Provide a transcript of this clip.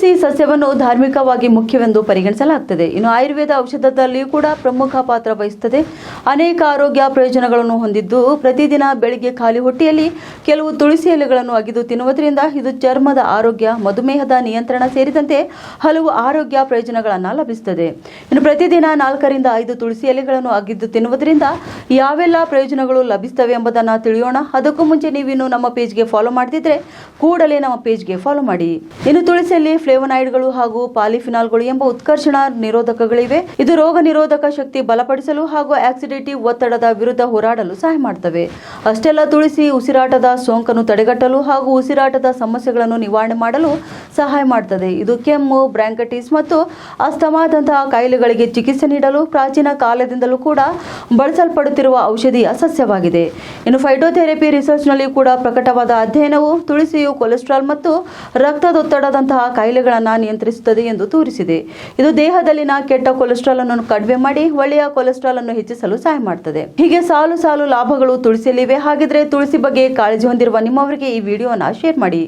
ತುಳಸಿ ಸಸ್ಯವನ್ನು ಧಾರ್ಮಿಕವಾಗಿ ಮುಖ್ಯವೆಂದು ಪರಿಗಣಿಸಲಾಗುತ್ತದೆ. ಇನ್ನು ಆಯುರ್ವೇದ ಔಷಧದಲ್ಲಿಯೂ ಕೂಡ ಪ್ರಮುಖ ಪಾತ್ರ ವಹಿಸುತ್ತದೆ. ಅನೇಕ ಆರೋಗ್ಯ ಪ್ರಯೋಜನಗಳನ್ನು ಹೊಂದಿದ್ದು, ಪ್ರತಿದಿನ ಬೆಳಿಗ್ಗೆ ಖಾಲಿ ಹೊಟ್ಟೆಯಲ್ಲಿ ಕೆಲವು ತುಳಸಿ ಎಲೆಗಳನ್ನು ಅಗಿದು ತಿನ್ನುವುದರಿಂದ ಇದು ಚರ್ಮದ ಆರೋಗ್ಯ, ಮಧುಮೇಹದ ನಿಯಂತ್ರಣ ಸೇರಿದಂತೆ ಹಲವು ಆರೋಗ್ಯ ಪ್ರಯೋಜನಗಳನ್ನು ಲಭಿಸುತ್ತದೆ. ಇನ್ನು ಪ್ರತಿದಿನ 4 ರಿಂದ 5 ತುಳಸಿ ಎಲೆಗಳನ್ನು ಅಗಿದು ತಿನ್ನುವುದರಿಂದ ಯಾವೆಲ್ಲ ಪ್ರಯೋಜನಗಳು ಲಭಿಸುತ್ತವೆ ಎಂಬುದನ್ನು ತಿಳಿಯೋಣ. ಅದಕ್ಕೂ ಮುಂಚೆ ನೀವಿನ್ನು ನಮ್ಮ ಪೇಜ್ಗೆ ಫಾಲೋ ಮಾಡದಿದ್ರೆ ಕೂಡಲೇ ನಮ್ಮ ಪೇಜ್ಗೆ ಫಾಲೋ ಮಾಡಿ. ಇನ್ನು ತುಳಸಿಯಲ್ಲಿ ಫ್ಲೇವನಾಯ್ಡ್ಗಳು ಹಾಗೂ ಪಾಲಿಫಿನಾಲ್ಗಳು ಎಂಬ ಉತ್ಕರ್ಷಣ ನಿರೋಧಕಗಳಿವೆ. ಇದು ರೋಗ ನಿರೋಧಕ ಶಕ್ತಿ ಬಲಪಡಿಸಲು ಹಾಗೂ ಆಕ್ಸಿಡೇಟಿವ್ ಒತ್ತಡದ ವಿರುದ್ಧ ಹೋರಾಡಲು ಸಹಾಯ ಮಾಡುತ್ತವೆ. ಅಷ್ಟೆಲ್ಲ ತುಳಸಿ ಉಸಿರಾಟದ ಸೋಂಕನ್ನು ತಡೆಗಟ್ಟಲು ಹಾಗೂ ಉಸಿರಾಟದ ಸಮಸ್ಯೆಗಳನ್ನು ನಿವಾರಣೆ ಮಾಡಲು ಸಹಾಯ ಮಾಡುತ್ತದೆ. ಇದು ಕೆಮ್ಮು, ಬ್ರಾಂಕೈಟಿಸ್ ಮತ್ತು ಅಸ್ತಮಾದಂತಹ ಕಾಯಿಲೆಗಳಿಗೆ ಚಿಕಿತ್ಸೆ ನೀಡಲು ಪ್ರಾಚೀನ ಕಾಲದಿಂದಲೂ ಕೂಡ ಬಳಸಲ್ಪಡುತ್ತಿರುವ ಔಷಧೀಯ ಸಸ್ಯವಾಗಿದೆ. ಇನ್ನು ಫೈಟೋಥೆರಪಿ ರಿಸರ್ಚ್ನಲ್ಲಿ ಕೂಡ ಪ್ರಕಟವಾದ ಅಧ್ಯಯನವು ತುಳಸಿಯು ಕೊಲೆಸ್ಟ್ರಾಲ್ ಮತ್ತು ರಕ್ತದೊತ್ತಡದಂತಹ ಕಾಯಿಲೆಗಳನ್ನು ನಿಯಂತ್ರಿಸುತ್ತದೆ ಎಂದು ತೋರಿಸಿದೆ. ಇದು ದೇಹದಲ್ಲಿನ ಕೆಟ್ಟ ಕೊಲೆಸ್ಟ್ರಾಲ್ ಅನ್ನು ಕಡಿಮೆ ಮಾಡಿ ಒಳ್ಳೆಯ ಕೊಲೆಸ್ಟ್ರಾಲ್ ಅನ್ನು ಹೆಚ್ಚಿಸಲು ಸಹಾಯ ಮಾಡುತ್ತದೆ. ಹೀಗೆ ಸಾಲು ಸಾಲು ಲಾಭಗಳು ತುಳಸಿಯಲ್ಲಿವೆ. ಹಾಗಿದ್ರೆ ತುಳಸಿ ಬಗ್ಗೆ ಕಾಳಜಿ ಹೊಂದಿರುವ ನಿಮ್ಮವರಿಗೆ ಈ ವಿಡಿಯೋನ ಶೇರ್ ಮಾಡಿ.